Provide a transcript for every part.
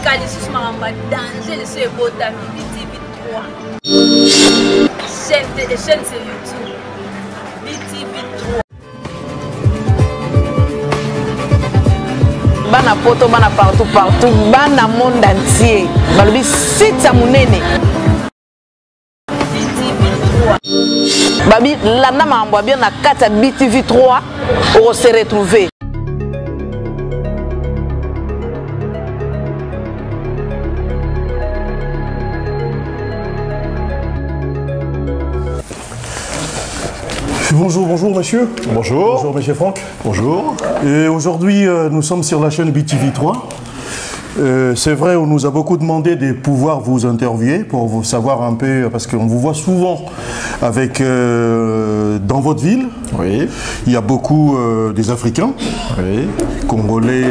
Kalisus Maramba, danger, c'est beau, BTV 3. Chaîne sur YouTube. BTV 3. Bana poto, bana partout, bana monde entier. Balobi site à Mounene. BTV 3. Babi, landa mambo bien na kata BTV 3 pour se retrouver. Bonjour, bonjour monsieur. Bonjour. Bonjour monsieur Franck. Bonjour. Et aujourd'hui, nous sommes sur la chaîne BTV 3. C'est vrai, on nous a beaucoup demandé de pouvoir vous interviewer pour vous savoir un peu, parce qu'on vous voit souvent avec, dans votre ville. Oui. Il y a beaucoup des Africains, Oui. Congolais,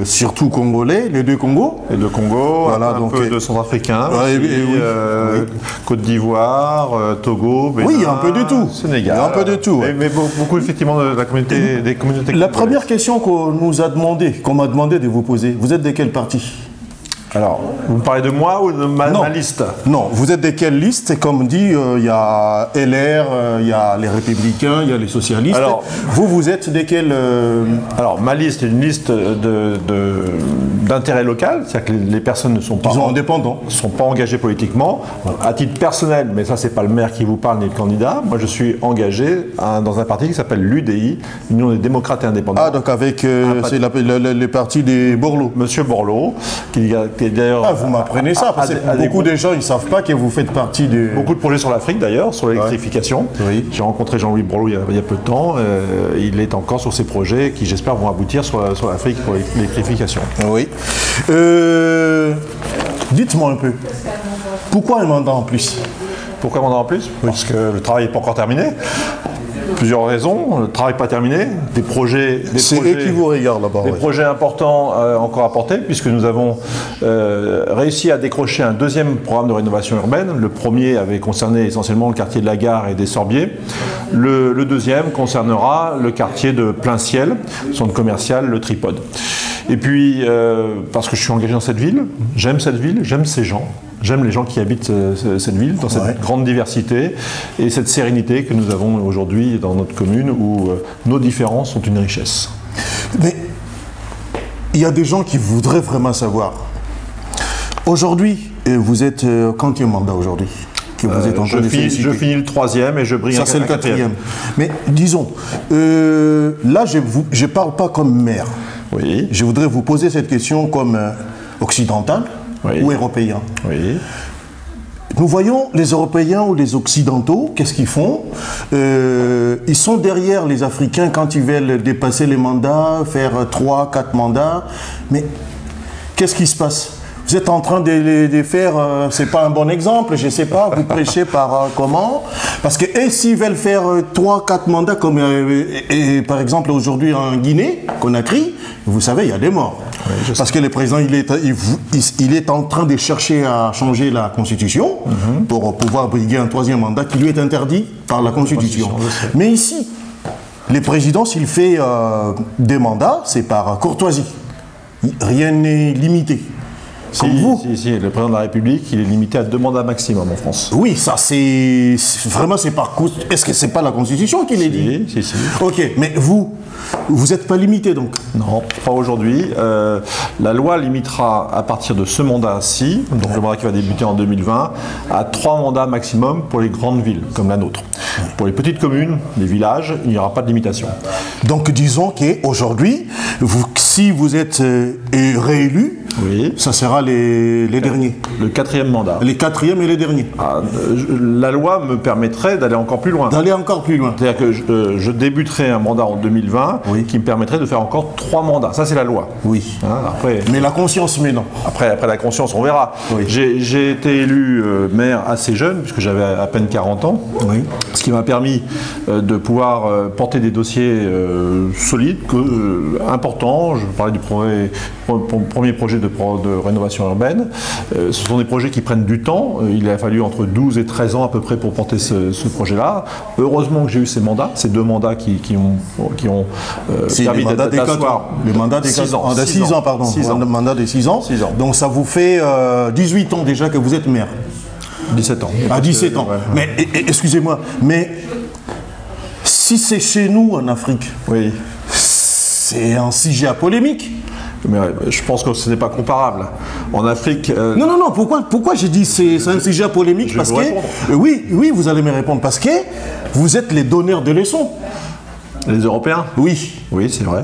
surtout Congolais, les deux Congos. Et de Congo, Voilà, un donc, peu de Centrafricains, ouais, aussi, oui. Côte d'Ivoire, Togo, Bénin, Oui, il y a un peu de tout. Sénégal. Il y a un peu de tout. Ouais. Mais beaucoup effectivement de la communauté, des communautés. La congolaises. première question qu'on m'a demandé de vous poser, vous êtes de quel parti? Alors, vous me parlez de moi ou de ma liste? Non, vous êtes de quelle liste? Comme dit, il y a LR, il y a les Républicains, il y a les socialistes. Alors, vous êtes de quel... Alors, ma liste est une liste d'intérêt local, c'est-à-dire que les personnes ne sont pas, indépendants. sont pas engagées politiquement. À titre personnel, mais ça, c'est pas le maire qui vous parle ni le candidat. Moi, je suis engagé dans un parti qui s'appelle l'UDI, Union des démocrates et indépendants. Ah, donc avec c'est le parti des Borloo. Monsieur Borloo, qui est d'ailleurs... Ah, vous m'apprenez ça, parce que beaucoup de gens, ils ne savent pas que vous faites partie de... Beaucoup de projets sur l'Afrique d'ailleurs, sur l'électrification. Ouais. Oui. J'ai rencontré Jean-Louis Borloo il y a peu de temps. Il est encore sur ces projets qui, j'espère, vont aboutir sur l'Afrique pour l'électrification. Oui. Dites-moi un peu, pourquoi un mandat en plus? Pourquoi mandat en plus? Parce que le travail n'est pas encore terminé. Plusieurs raisons. Le travail n'est pas terminé. C'est eux qui vous regardent là-bas. Des projets importants encore à porter, puisque nous avons réussi à décrocher un deuxième programme de rénovation urbaine. Le premier avait concerné essentiellement le quartier de la Gare et des Sorbiers. Le deuxième concernera le quartier de Plein Ciel, centre commercial, le Tripode. Et puis, parce que je suis engagé dans cette ville, j'aime ces gens. J'aime les gens qui habitent cette ville, dans cette grande diversité et cette sérénité que nous avons aujourd'hui dans notre commune où nos différences sont une richesse. Mais il y a des gens qui voudraient vraiment savoir. Aujourd'hui, vous êtes quantième mandat aujourd'hui que vous êtes en train de féliciter. Je finis le troisième et je brille Ça, c'est le quatrième. Mais disons, là, je ne parle pas comme maire. Oui. Je voudrais vous poser cette question comme occidental. Oui. Ou européens. Oui. Nous voyons les Européens ou les Occidentaux, qu'est-ce qu'ils font? Ils sont derrière les Africains quand ils veulent dépasser les mandats, faire 3, 4 mandats. Mais qu'est-ce qui se passe? Vous êtes en train de faire, c'est pas un bon exemple, je sais pas, vous prêchez par comment? Parce que s'ils veulent faire 3, 4 mandats, comme par exemple aujourd'hui en Guinée, Conakry, vous savez, il y a des morts. Oui, parce que le président, il est en train de chercher à changer la Constitution pour pouvoir briguer un troisième mandat qui lui est interdit par la Constitution. Mais ici, le président, s'il fait des mandats, c'est par courtoisie. Rien n'est limité. Comme vous. Si, le président de la République, il est limité à 2 mandats maximum en France. Oui, ça c'est... Vraiment, c'est par... Est-ce que c'est pas la Constitution qui l'est dit? Si. Ok, mais vous n'êtes pas limité donc? Non, pas aujourd'hui. La loi limitera à partir de ce mandat-ci, donc le mandat qui va débuter en 2020, à 3 mandats maximum pour les grandes villes, comme la nôtre. Pour les petites communes, les villages, il n'y aura pas de limitation. Donc disons qu'aujourd'hui, si vous êtes réélu, oui. Ça sera les derniers. Le 4e mandat. Les 4e et les derniers. La loi me permettrait d'aller encore plus loin. D'aller encore plus loin. C'est-à-dire que je débuterai un mandat en 2020 qui me permettrait de faire encore 3 mandats. Ça, c'est la loi. Oui. Après, mais la conscience, mais non. Après la conscience, on verra. Oui. J'ai été élu maire assez jeune, puisque j'avais à peine 40 ans. Oui. Ce qui m'a permis de pouvoir porter des dossiers solides, importants. Je parlais du premier projet de rénovation urbaine. Ce sont des projets qui prennent du temps. Il a fallu entre 12 et 13 ans à peu près pour porter ce projet-là. Heureusement que j'ai eu ces 2 mandats qui ont C'est le mandat des 4 ans. Le mandat des 6 ans. 6 ans, pardon. 6 ans. Le mandat des 6 ans. 6 ans. Donc ça vous fait 18 ans déjà que vous êtes maire. 17 ans. À 17 ans. Ouais. Mais excusez-moi, mais si c'est chez nous en Afrique, oui, c'est un sujet à polémique. Mais je pense que ce n'est pas comparable. En Afrique... Non, pourquoi j'ai dit c'est un sujet à polémique? Parce que... oui, vous allez me répondre. Parce que vous êtes les donneurs de leçons. Les Européens? Oui. Oui, c'est vrai.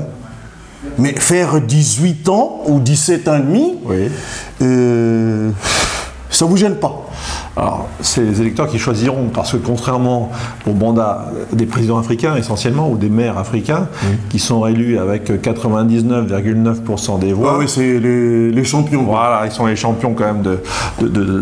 Mais faire 18 ans ou 17 ans et demi, oui. Ça ne vous gêne pas? Alors, c'est les électeurs qui choisiront, parce que contrairement au mandat des présidents africains essentiellement, ou des maires africains, qui sont élus avec 99,9% des voix. Ah oui, c'est les champions. Voilà, ils sont les champions quand même de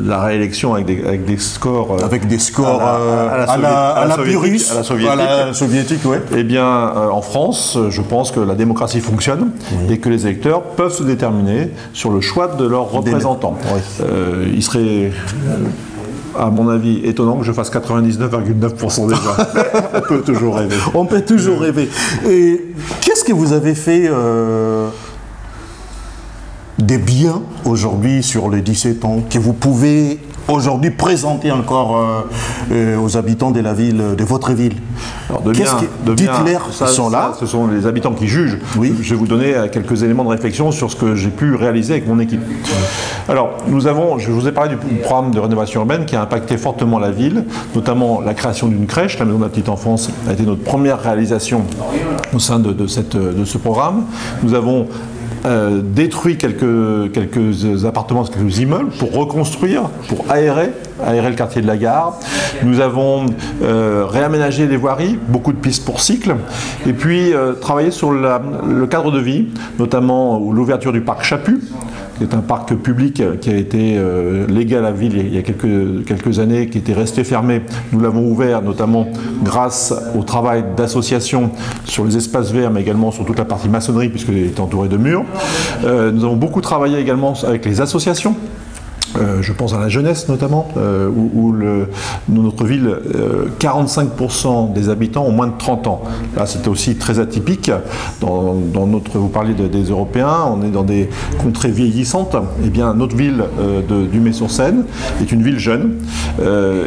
la réélection avec des scores... avec des scores à la Pyrrhus, à la soviétique, oui. Eh bien, en France, je pense que la démocratie fonctionne et que les électeurs peuvent se déterminer sur le choix de leurs représentants. Oui. Il serait... à mon avis, étonnant que je fasse 99,9% des voix. On peut toujours rêver. On peut toujours rêver. Et qu'est-ce que vous avez fait des biens aujourd'hui sur les 17 ans que vous pouvez aujourd'hui présenter encore aux habitants de la ville, de votre ville? Alors dites-leur, ils sont là. Ce sont les habitants qui jugent. Oui. Je vais vous donner quelques éléments de réflexion sur ce que j'ai pu réaliser avec mon équipe. Oui. Alors, je vous ai parlé du programme de rénovation urbaine qui a impacté fortement la ville, notamment la création d'une crèche. La Maison de la Petite Enfance a été notre première réalisation au sein de ce programme. Nous avons détruit quelques appartements, quelques immeubles pour reconstruire, pour aérer le quartier de la Gare. Nous avons réaménagé les voiries, beaucoup de pistes pour cycles, et puis travaillé sur le cadre de vie, notamment l'ouverture du parc Chaput, qui est un parc public qui a été légué à la ville il y a quelques années, qui était resté fermé. Nous l'avons ouvert notamment grâce au travail d'associations sur les espaces verts, mais également sur toute la partie maçonnerie, puisqu'il est entouré de murs. Nous avons beaucoup travaillé également avec les associations. Je pense à la jeunesse notamment, où dans notre ville, 45% des habitants ont moins de 30 ans. Là, c'était aussi très atypique. Vous parlez des Européens, on est dans des contrées vieillissantes. Eh bien, notre ville du Mets-sur-Seine est une ville jeune,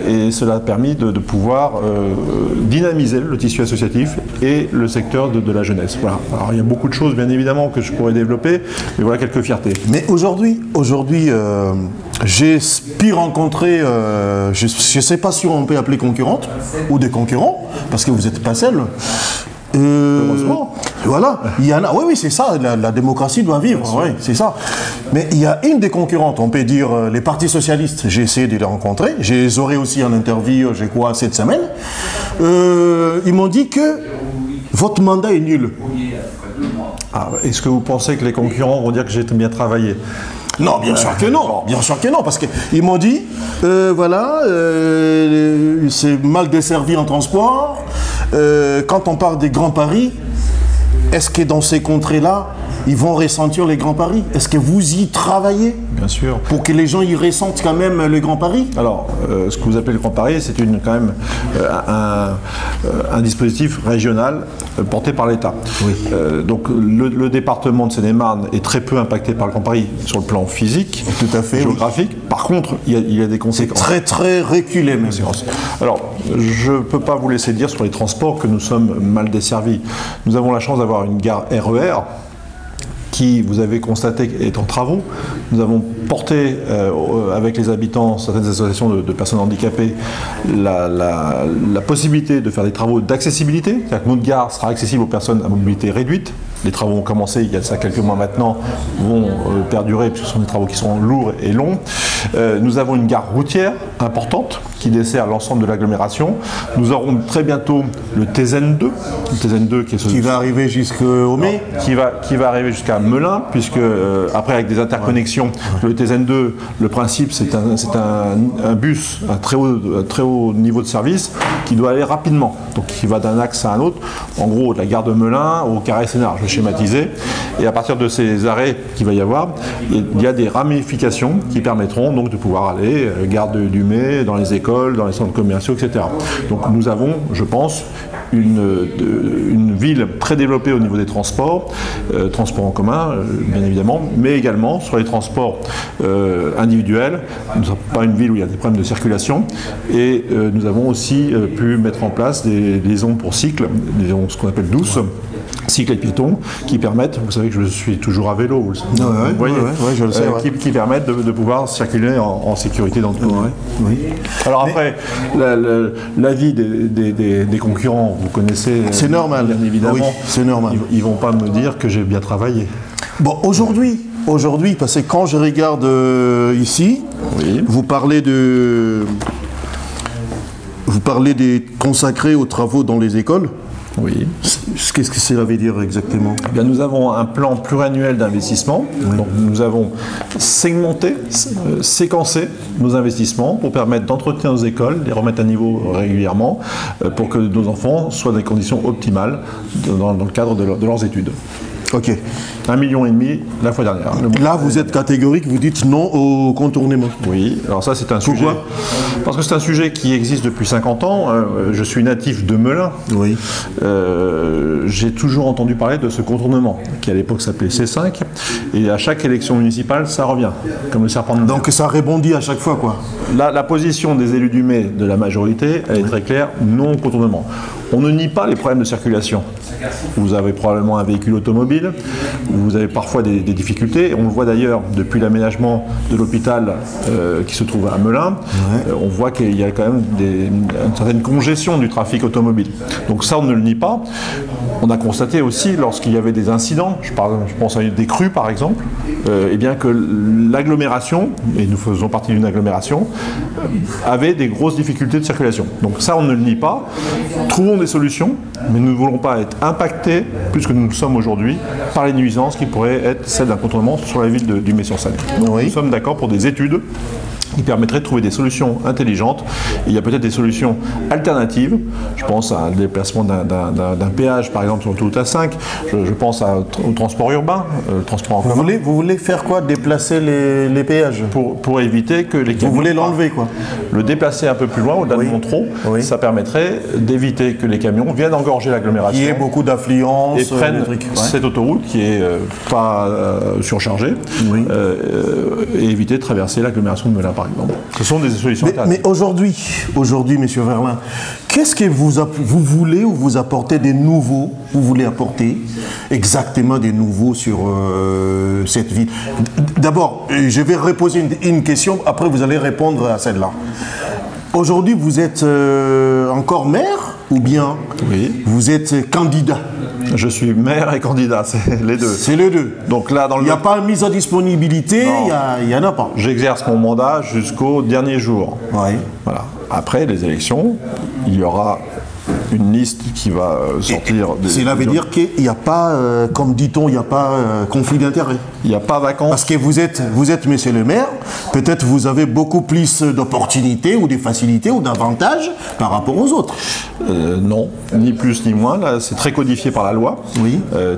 et cela a permis de pouvoir dynamiser le tissu associatif et le secteur de la jeunesse. Voilà. Alors, il y a beaucoup de choses, bien évidemment, que je pourrais développer, mais voilà quelques fiertés. Mais aujourd'hui, j'espère rencontrer, je ne sais pas si on peut appeler concurrente ou des concurrents, parce que vous n'êtes pas seul. Heureusement. Voilà, il y en a. Oui, c'est ça, la démocratie doit vivre, oui, c'est ça. Mais il y a une des concurrentes, on peut dire les partis socialistes, j'ai essayé de les rencontrer, je les aurai aussi en interview, je crois, cette semaine. Ils m'ont dit que votre mandat est nul. Est-ce que vous pensez que les concurrents vont dire que j'ai bien travaillé? Non, bien sûr que non, bien sûr que non, parce qu'ils m'ont dit, c'est mal desservi en transport, quand on parle des grands paris, est-ce que dans ces contrées-là, ils vont ressentir les grands paris? Est-ce que vous y travaillez? Bien sûr. Pour que les gens y ressentent quand même les grands paris? Alors, ce que vous appelez le grand paris, c'est quand même un dispositif régional porté par l'État. Oui. Donc, le département de Seine-et-Marne est très peu impacté par le grand paris sur le plan physique, tout à fait, géographique. Oui. Par contre, il y a des conséquences. Très, très reculé, même. Alors, je ne peux pas vous laisser dire sur les transports que nous sommes mal desservis. Nous avons la chance d'avoir une gare RER, qui, vous avez constaté, est en travaux. Nous avons porté, avec les habitants, certaines associations de personnes handicapées, la possibilité de faire des travaux d'accessibilité. C'est-à-dire que notre gare sera accessible aux personnes à mobilité réduite. Les travaux ont commencé il y a ça quelques mois maintenant, vont perdurer, puisque ce sont des travaux qui sont lourds et longs. Nous avons une gare routière importante qui dessert l'ensemble de l'agglomération. Nous aurons très bientôt le TZN2, qui va arriver jusqu'au mai, qui va arriver jusqu'à Melun, puisque après avec des interconnexions, le TZN2, le principe c'est un bus à très haut niveau de service qui doit aller rapidement, donc qui va d'un axe à un autre, en gros de la gare de Melun au Carré-Sénart, je vais schématiser, et à partir de ces arrêts qu'il va y avoir, il y a des ramifications qui permettront permettront donc de pouvoir aller gare du Mai, dans les écoles, dans les centres commerciaux, etc. Donc nous avons, je pense, une ville très développée au niveau des transports, transports en commun, bien évidemment, mais également sur les transports individuels. Nous ne sommes pas une ville où il y a des problèmes de circulation, et nous avons aussi pu mettre en place des liaisons pour cycles, ce qu'on appelle douces, cycles et piétons, qui permettent, vous savez que je suis toujours à vélo, vous voyez, je le sais, qui permettent de pouvoir circuler en sécurité dans tout le monde. Oui. Alors après, l'avis des concurrents, vous connaissez, c'est normal, bien évidemment, oui, c'est normal. Ils ne vont pas me dire que j'ai bien travaillé. Bon, aujourd'hui, parce que quand je regarde ici, oui. vous parlez des consacrés aux travaux dans les écoles. Oui. Qu'est-ce que cela veut dire exactement? Eh bien, nous avons un plan pluriannuel d'investissement. Oui. Donc, nous avons segmenté, séquencé nos investissements pour permettre d'entretenir nos écoles, les remettre à niveau régulièrement, pour que nos enfants soient dans des conditions optimales dans le cadre de leurs études. Ok. 1,5 million la fois dernière. Là, vous êtes catégorique, vous dites non au contournement. Oui, alors ça c'est un sujet. Pourquoi? Parce que c'est un sujet qui existe depuis 50 ans. Je suis natif de Melun. Oui. J'ai toujours entendu parler de ce contournement, qui à l'époque s'appelait C5. Et à chaque élection municipale, ça revient, comme le serpent de mer. Donc ça rebondit à chaque fois, quoi. La position des élus du Mai, de la majorité, elle est très claire, non au contournement. On ne nie pas les problèmes de circulation. Vous avez probablement un véhicule automobile, vous avez parfois des difficultés. On le voit d'ailleurs depuis l'aménagement de l'hôpital qui se trouve à Melun. On voit qu'il y a quand même une certaine congestion du trafic automobile. Donc ça, on ne le nie pas. On a constaté aussi, lorsqu'il y avait des incidents, je pense à des crues par exemple, eh bien que l'agglomération, et nous faisons partie d'une agglomération, avait des grosses difficultés de circulation. Donc ça, on ne le nie pas. Trouvons des solutions, mais nous ne voulons pas être impactés, plus que nous le sommes aujourd'hui, par les nuisances qui pourraient être celles d'un contournement sur la ville du Mai-sur-Seine. Donc nous sommes d'accord pour des études qui permettrait de trouver des solutions intelligentes. Et il y a peut-être des solutions alternatives. Je pense à un déplacement d'un péage, par exemple, sur l'autoroute A5. Je pense au transport urbain, le transport en commun. Vous voulez faire quoi? Déplacer les péages? Pour éviter que les camions... Vous voulez l'enlever, quoi? Le déplacer un peu plus loin, au-delà de Montreux, ça permettrait d'éviter que les camions viennent engorger l'agglomération. Il y ait beaucoup d'affluence. Et prennent cette autoroute qui est pas surchargée, et éviter de traverser l'agglomération de Melun, par exemple. Ce sont des solutions alternatives. Mais aujourd'hui, M. Verlin, qu'est-ce que vous voulez ou vous apportez des nouveaux, vous voulez apporter exactement des nouveaux sur cette ville? D'abord, je vais reposer une question, après vous allez répondre à celle-là. Aujourd'hui, vous êtes encore maire ou bien vous êtes candidat? Je suis maire et candidat, c'est les deux. C'est les deux. Donc là, il n'y a pas de mise en disponibilité, il n'y en a pas. J'exerce mon mandat jusqu'au dernier jour. Voilà. Après les élections, il y aura une liste qui va sortir. Cela veut dire qu'il n'y a pas, comme dit-on, il n'y a pas conflit d'intérêt. Il n'y a pas vacances. Parce que vous êtes monsieur le maire, peut-être vous avez beaucoup plus d'opportunités ou de facilités ou d'avantages par rapport aux autres. Non, ni plus ni moins. Là, c'est très codifié par la loi,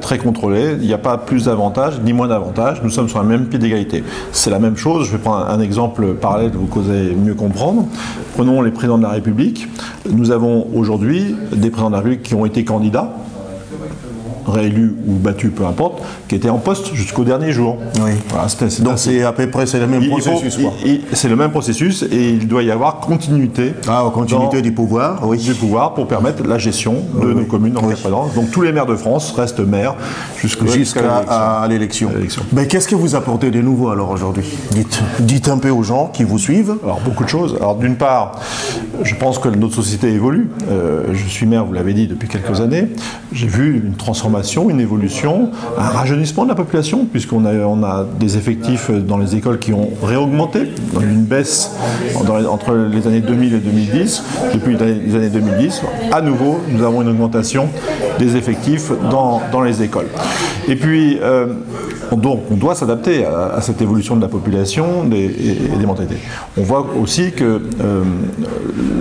très contrôlé. Il n'y a pas plus d'avantages ni moins d'avantages. Nous sommes sur un même pied d'égalité. C'est la même chose. Je vais prendre un exemple parallèle que vous allez mieux comprendre. Prenons les présidents de la République. Nous avons aujourd'hui des présidents de la République qui ont été candidats, réélus ou battus, peu importe, qui étaient en poste jusqu'au dernier jour. Voilà, donc c'est à peu près le même processus. C'est le même processus et il doit y avoir continuité. Continuité du pouvoir. Du pouvoir pour permettre la gestion de nos communes en indépendance. Donc tous les maires de France restent maires jusqu'à l'élection. Mais qu'est-ce que vous apportez de nouveau alors aujourd'hui? Dites un peu aux gens qui vous suivent. Alors beaucoup de choses. Alors d'une part, je pense que notre société évolue. Je suis maire, vous l'avez dit, depuis quelques années. J'ai vu une transformation, une évolution, un rajeunissement de la population, puisqu'on a des effectifs dans les écoles qui ont réaugmenté, une baisse entre les années 2000 et 2010. Depuis les années 2010, à nouveau, nous avons une augmentation des effectifs dans les écoles. Et puis, Donc on doit s'adapter à cette évolution de la population et des mentalités. On voit aussi que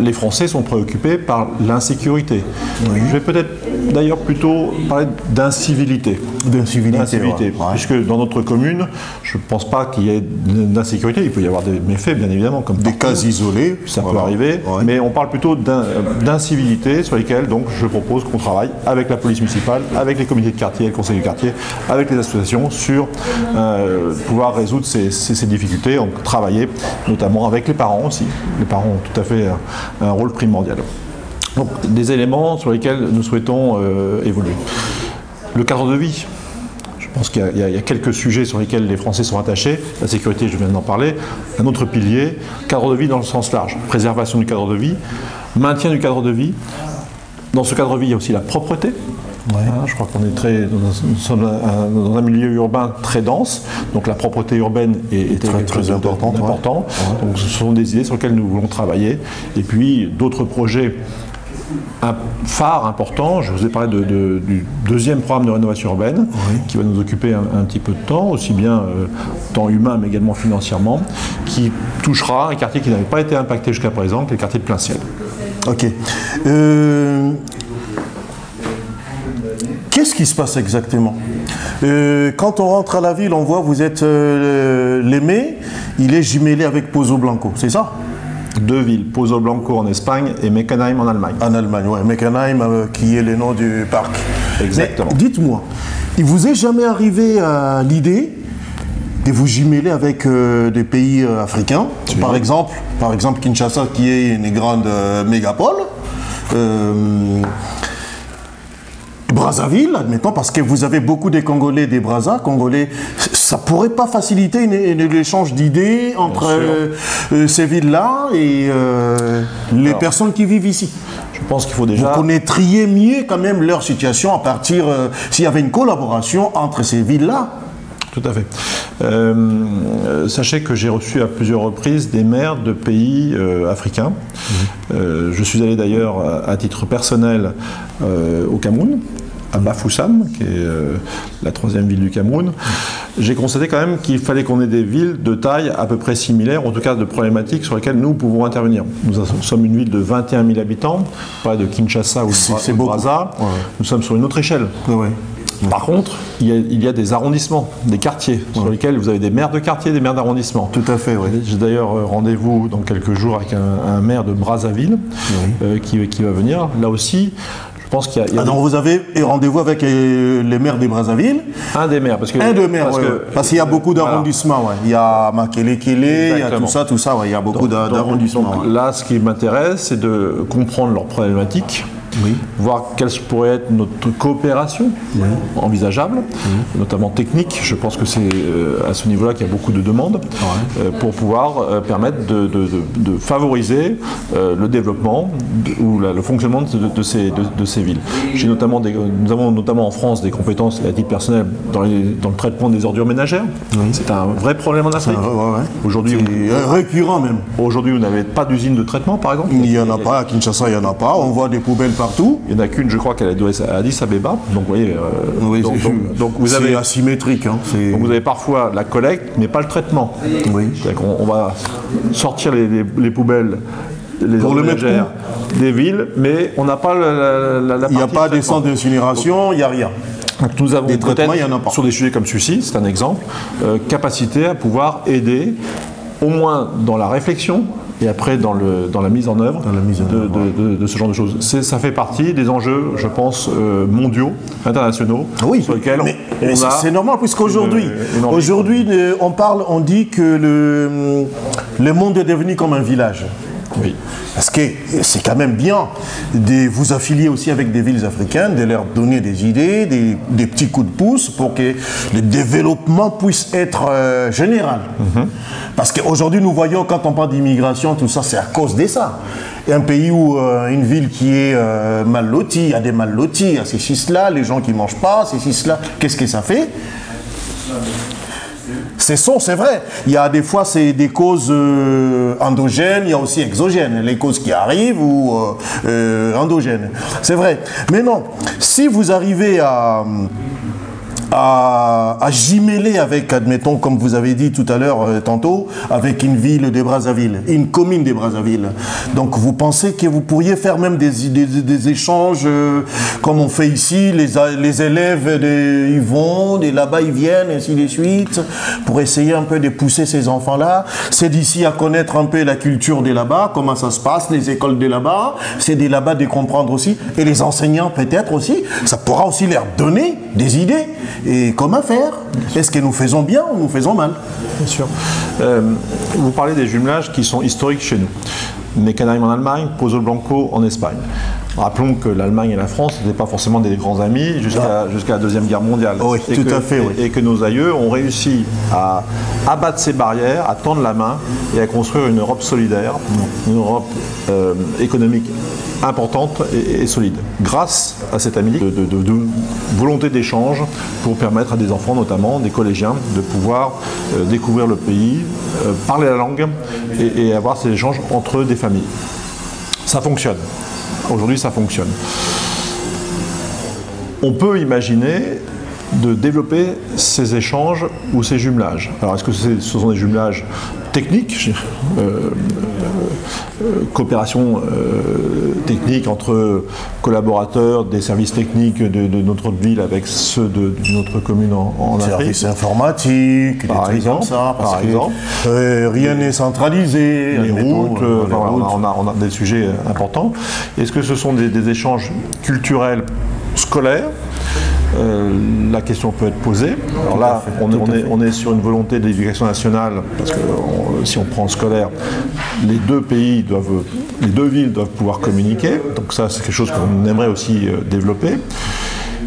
les Français sont préoccupés par l'insécurité. Oui. Je vais peut-être d'ailleurs plutôt parler d'incivilité. D'incivilité, puisque dans notre commune, je ne pense pas qu'il y ait d'insécurité. Il peut y avoir des méfaits, bien évidemment, comme des cas isolés. Ça peut arriver, mais on parle plutôt d'incivilité sur lesquelles donc je propose qu'on travaille avec la police municipale, avec les comités de quartier, le conseil du quartier, avec les associations sur pouvoir résoudre ces difficultés, donc travailler notamment avec les parents aussi. Les parents ont tout à fait un rôle primordial. Donc des éléments sur lesquels nous souhaitons évoluer. Le cadre de vie. Je pense qu'il y a quelques sujets sur lesquels les Français sont attachés. La sécurité, je viens d'en parler. Un autre pilier, cadre de vie dans le sens large. Préservation du cadre de vie, maintien du cadre de vie. Dans ce cadre de vie, il y a aussi la propreté. Ouais. Je crois qu'on est nous sommes dans un milieu urbain très dense, donc la propreté urbaine est très importante. Ouais. Donc ce sont des idées sur lesquelles nous voulons travailler. Et puis d'autres projets phare important, je vous ai parlé du deuxième programme de rénovation urbaine, qui va nous occuper un petit peu de temps, aussi bien temps humain mais également financièrement, qui touchera un quartier qui n'avait pas été impacté jusqu'à présent, qui est le quartier de Plain-Ciel. Ok. Qu'est-ce qui se passe exactement? Quand on rentre à la ville, on voit vous êtes l'Aimé, il est jumelé avec Pozo Blanco, c'est ça? Deux villes, Pozo Blanco en Espagne et Meckenheim en Allemagne. En Allemagne, oui. Meckenheim qui est le nom du parc. Exactement. Dites-moi, il vous est jamais arrivé à l'idée de vous jumeler avec des pays africains, par exemple Kinshasa qui est une grande mégapole, Brazzaville, admettons, parce que vous avez beaucoup de Congolais, des Brazza, Congolais, ça pourrait pas faciliter l'échange d'idées entre ces villes-là et les personnes qui vivent ici? Je pense qu'il faut déjà... Vous connaîtriez mieux quand même leur situation à partir, s'il y avait une collaboration entre ces villes-là. Tout à fait. Sachez que j'ai reçu à plusieurs reprises des maires de pays africains. Je suis allé d'ailleurs à titre personnel au Cameroun, à Bafoussam, qui est la 3e ville du Cameroun. J'ai constaté quand même qu'il fallait qu'on ait des villes de taille à peu près similaire, en tout cas de problématiques sur lesquelles nous pouvons intervenir. Nous sommes une ville de 21 000 habitants, pas de Kinshasa ou de Brazza. Ouais. Nous sommes sur une autre échelle. Ouais. Par contre, il y a des arrondissements, des quartiers, sur lesquels vous avez des maires de quartier, des maires d'arrondissement. Tout à fait, oui. J'ai d'ailleurs rendez-vous dans quelques jours avec un maire de Brazzaville qui va venir. Là aussi, je pense qu'il y a... donc vous avez rendez-vous avec les maires de Brazzaville? Un des maires, parce que... Un des maires, parce qu'il y a beaucoup d'arrondissements, Il y a Makele-Kele, il y a tout ça, il y a beaucoup d'arrondissements. Donc là, ce qui m'intéresse, c'est de comprendre leurs problématiques, voir quelle pourrait être notre coopération envisageable, notamment technique. Je pense que c'est à ce niveau-là qu'il y a beaucoup de demandes pour pouvoir permettre de favoriser le développement ou le fonctionnement de ces villes. Nous avons notamment en France des compétences à titre personnel dans le traitement des ordures ménagères. C'est un vrai problème en Afrique. Aujourd'hui, récurrent même. Aujourd'hui, vous n'avez pas d'usine de traitement, par exemple? Il n'y en a pas, à Kinshasa, il n'y en a pas. On voit des poubelles partout. Il n'y en a qu'une, je crois qu'elle doit être à Addis Abeba. Donc, vous voyez, donc vous avez asymétrique. Donc vous avez parfois la collecte, mais pas le traitement. On va sortir les poubelles, les ordures ménagères des villes, mais on n'a pas la il n'y a pas des centres d'incinération, il n'y a rien. Donc nous avons peut-être, sur des sujets comme celui-ci, c'est un exemple, capacité à pouvoir aider, au moins dans la réflexion, et après dans la mise en œuvre de ce genre de choses. Ça fait partie des enjeux, je pense, mondiaux, internationaux, sur lesquels c'est normal, puisqu'aujourd'hui, on dit que le monde est devenu comme un village. Parce que c'est quand même bien de vous affilier aussi avec des villes africaines, de leur donner des idées, des petits coups de pouce pour que le développement puisse être général. Parce qu'aujourd'hui, nous voyons, quand on parle d'immigration, tout ça, c'est à cause de ça. Un pays où une ville qui est mal lotie, il y a des mal lotis, il y a ces chiches-là, les gens qui ne mangent pas, ces chiches-là, qu'est-ce que ça fait ? C'est vrai, il y a des fois c'est des causes endogènes, il y a aussi exogènes, les causes qui arrivent ou endogènes, c'est vrai. Mais non, si vous arrivez à à jumeler avec, admettons, comme vous avez dit tout à l'heure, tantôt, avec une ville des Brazzaville, une commune des Brazzaville. Donc vous pensez que vous pourriez faire même des échanges comme on fait ici, les élèves, ils vont, là-bas ils viennent, et ainsi de suite, pour essayer un peu de pousser ces enfants-là. C'est d'ici à connaître un peu la culture de là-bas, comment ça se passe, les écoles de là-bas, c'est de là-bas de comprendre aussi, et les enseignants peut-être aussi, ça pourra aussi leur donner des idées, et comment faire. Est-ce que nous faisons bien ou nous faisons mal? Bien sûr. Vous parlez des jumelages qui sont historiques chez nous. Meckenheim en Allemagne, Pozo Blanco en Espagne. Rappelons que l'Allemagne et la France n'étaient pas forcément des grands amis jusqu'à la Deuxième Guerre mondiale. Oui, tout à fait. Oui. Et que nos aïeux ont réussi à abattre ces barrières, à tendre la main et à construire une Europe solidaire, une Europe économique importante et solide. Grâce à cette amitié, de volonté d'échange pour permettre à des enfants, notamment des collégiens, de pouvoir découvrir le pays, parler la langue et avoir ces échanges entre des familles. Ça fonctionne. Aujourd'hui, ça fonctionne. On peut imaginer de développer ces échanges ou ces jumelages. Alors, est-ce que ce sont des jumelages techniques, coopération technique entre collaborateurs des services techniques de notre ville avec ceux d'une autre commune en Afrique. Services informatiques, par exemple, par exemple. Rien n'est centralisé. Les routes, on a des sujets importants. Est-ce que ce sont des échanges culturels scolaires? La question peut être posée. Alors là, on est sur une volonté de l'éducation nationale, parce que si on prend le scolaire, les deux villes doivent pouvoir communiquer. Donc ça, c'est quelque chose qu'on aimerait aussi développer.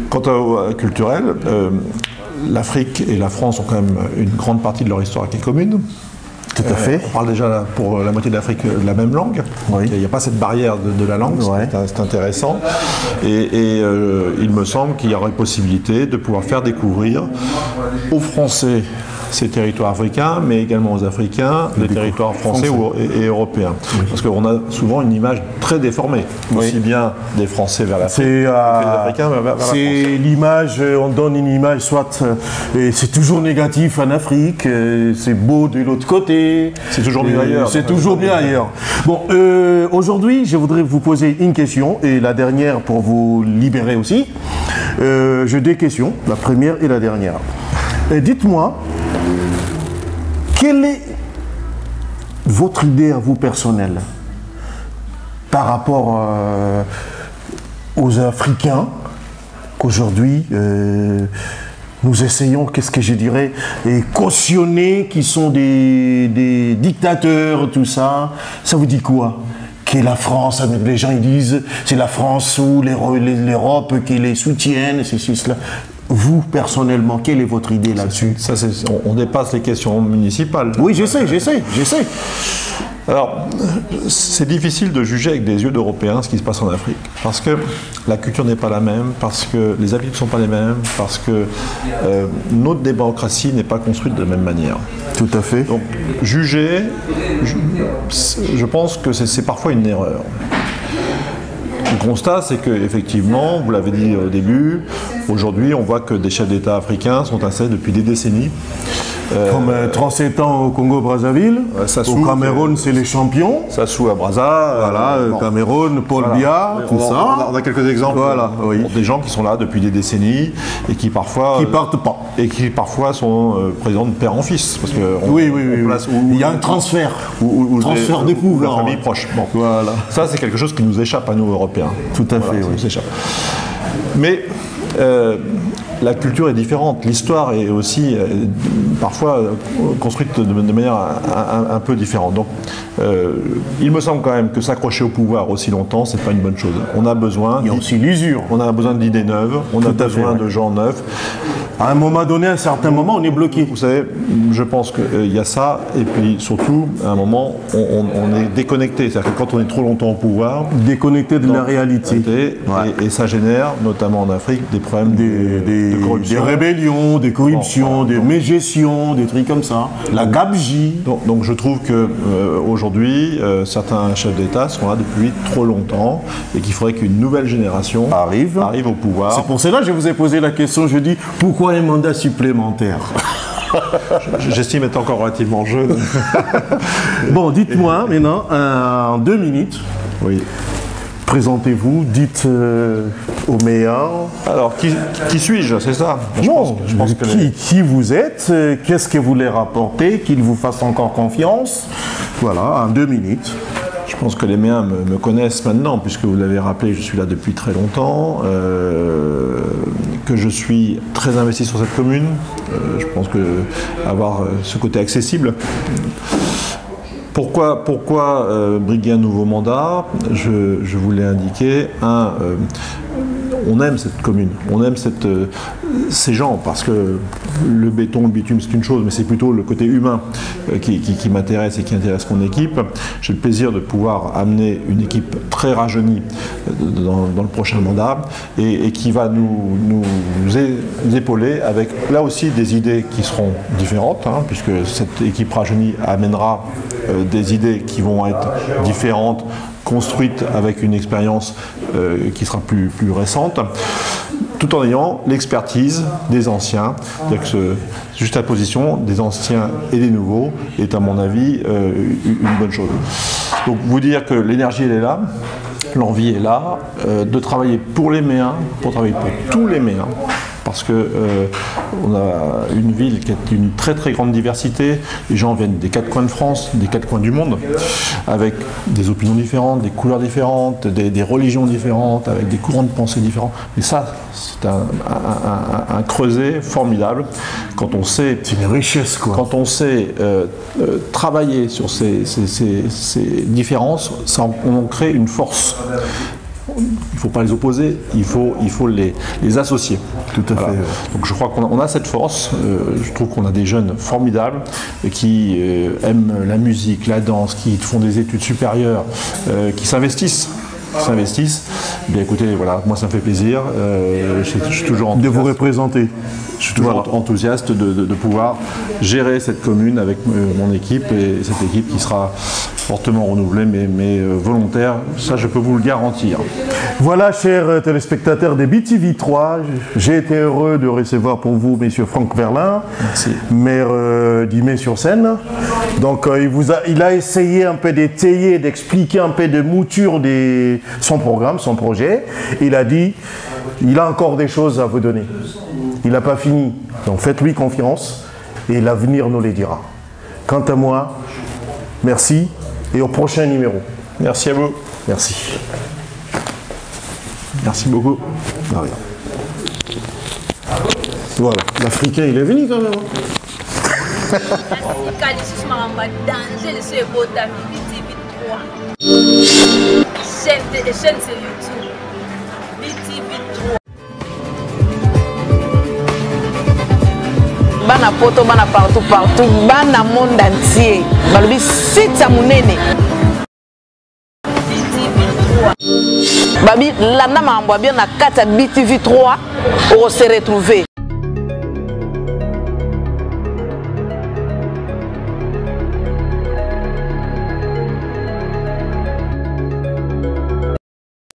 Quant au culturel, l'Afrique et la France ont quand même une grande partie de leur histoire qui est commune. Tout à fait. On parle déjà là, pour la moitié de l'Afrique de la même langue. Oui. Il n'y a pas cette barrière de la langue, ouais. C'est intéressant. Et il me semble qu'il y aurait possibilité de pouvoir faire découvrir aux Français ces territoires africains, mais également aux Africains, les territoires français et européens. Oui. Parce qu'on a souvent une image très déformée, aussi bien des Français vers l'Afrique que des Africains vers la France. C'est l'image, on donne une image, soit c'est toujours négatif en Afrique, c'est beau de l'autre côté. C'est toujours mieux ailleurs. C'est toujours bien ailleurs. Bon, aujourd'hui, je voudrais vous poser une question, et la dernière pour vous libérer aussi. J'ai deux questions, la première et la dernière. Dites-moi, quelle est votre idée à vous personnelle par rapport aux Africains qu'aujourd'hui nous essayons, qu'est-ce que je dirais, cautionner, qui sont des dictateurs, tout ça. Ça vous dit quoi? Que la France, les gens ils disent c'est la France ou l'Europe qui les soutiennent, ceci, cela. Vous, personnellement, quelle est votre idée là-dessus? On dépasse les questions municipales. Oui, j'essaie. Alors, c'est difficile de juger avec des yeux d'Européens ce qui se passe en Afrique. Parce que la culture n'est pas la même, parce que les habitudes ne sont pas les mêmes, parce que notre démocratie n'est pas construite de la même manière. Tout à fait. Donc, juger, je pense que c'est parfois une erreur. Le constat, c'est qu'effectivement, vous l'avez dit au début, aujourd'hui, on voit que des chefs d'État africains sont installés depuis des décennies. Comme 37 ans au Congo-Brazzaville, au Cameroun, c'est les champions. Sassou à Brazza, voilà, Cameroun, Paul Biya, tout ça. On a quelques exemples. Voilà, oui. Des gens qui sont là depuis des décennies et qui parfois... Qui partent pas. Et qui parfois sont présidents de père en fils. Parce que oui. Il y a un transfert. Transfert des pouvoirs. La famille proche. Bon. Voilà. Ça, c'est quelque chose qui nous échappe à nous, Européens. Tout à fait, oui. Nous échappe. Mais... la culture est différente, l'histoire est aussi parfois construite de manière un peu différente. Donc, il me semble quand même que s'accrocher au pouvoir aussi longtemps, c'est pas une bonne chose. On a besoin. Il y a aussi l'usure. On a besoin d'idées neuves, on a besoin de gens neufs. À un moment donné, à un certain moment, on est bloqué. Vous savez, je pense qu'il y a ça, et puis surtout, à un moment, on est déconnecté. C'est-à-dire que quand on est trop longtemps au pouvoir... Déconnecté de la réalité. Et ça génère, notamment en Afrique, des problèmes de des rébellions, des corruptions, des mégestions, des trucs comme ça. La gabegie. Donc je trouve que aujourd'hui, certains chefs d'État sont là depuis trop longtemps et qu'il faudrait qu'une nouvelle génération arrive au pouvoir. C'est pour cela que je vous ai posé la question, je dis, pourquoi un mandat supplémentaire? J'estime être encore relativement jeune. Bon, dites-moi maintenant, en 2 minutes, oui. Présentez-vous, dites aux meilleurs. Alors, qui suis-je, c'est ça? Je pense que qui vous êtes, qu'est-ce que vous leur apportez, qu'ils vous fassent encore confiance. Voilà, en 2 minutes. Je pense que les Méens me connaissent maintenant, puisque vous l'avez rappelé, je suis là depuis très longtemps, que je suis très investi sur cette commune. Je pense que avoir ce côté accessible. Pourquoi briguer un nouveau mandat? Je vous l'ai indiqué. On aime cette commune, on aime ces gens, parce que le béton, le bitume, c'est une chose, mais c'est plutôt le côté humain qui m'intéresse et qui intéresse mon équipe. J'ai le plaisir de pouvoir amener une équipe très rajeunie dans le prochain mandat et qui va nous épauler avec, là aussi, des idées qui seront différentes, hein, puisque cette équipe rajeunie amènera des idées qui vont être différentes, construite avec une expérience qui sera plus récente, tout en ayant l'expertise des anciens. C'est-à-dire que juste la position des anciens et des nouveaux est, à mon avis, une bonne chose. Donc vous dire que l'énergie, elle est là, l'envie est là, de travailler pour les Méens, pour travailler pour tous les Méens, parce que on a une ville qui a une très très grande diversité. Les gens viennent des 4 coins de France, des 4 coins du monde, avec des opinions différentes, des couleurs différentes, des religions différentes, avec des courants de pensée différents. Mais ça, c'est un creuset formidable. Quand on sait, c'est une richesse, quoi. Quand on sait travailler sur ces différences, on crée une force. Il ne faut pas les opposer, il faut les associer. Tout à fait. Donc je crois qu'on a cette force. Je trouve qu'on a des jeunes formidables qui aiment la musique, la danse, qui font des études supérieures, qui s'investissent. Bien écoutez, voilà, moi ça me fait plaisir. Je suis toujours enthousiaste. De vous représenter. Je suis toujours enthousiaste de pouvoir gérer cette commune avec mon équipe, et cette équipe qui sera fortement renouvelée mais volontaire, ça je peux vous le garantir. Voilà, chers téléspectateurs des BTV3, j'ai été heureux de recevoir pour vous M. Franck Verlin, maire d'Imay-sur-Seine. Donc il a essayé un peu d'étayer, d'expliquer un peu de mouture son programme, son projet. Il a dit, il a encore des choses à vous donner. Il n'a pas fini. Donc faites-lui confiance et l'avenir nous les dira. Quant à moi, merci et au prochain numéro. Merci à vous. Merci. Merci beaucoup. De rien. Voilà, l'Africain il est venu quand même. Chaîne sur YouTube, BTV3. Bana poto, bana partout, bana monde entier. Balobi site ya munene. BTV3. Babi landa mambo bien na kata BTV3 on se retrouver.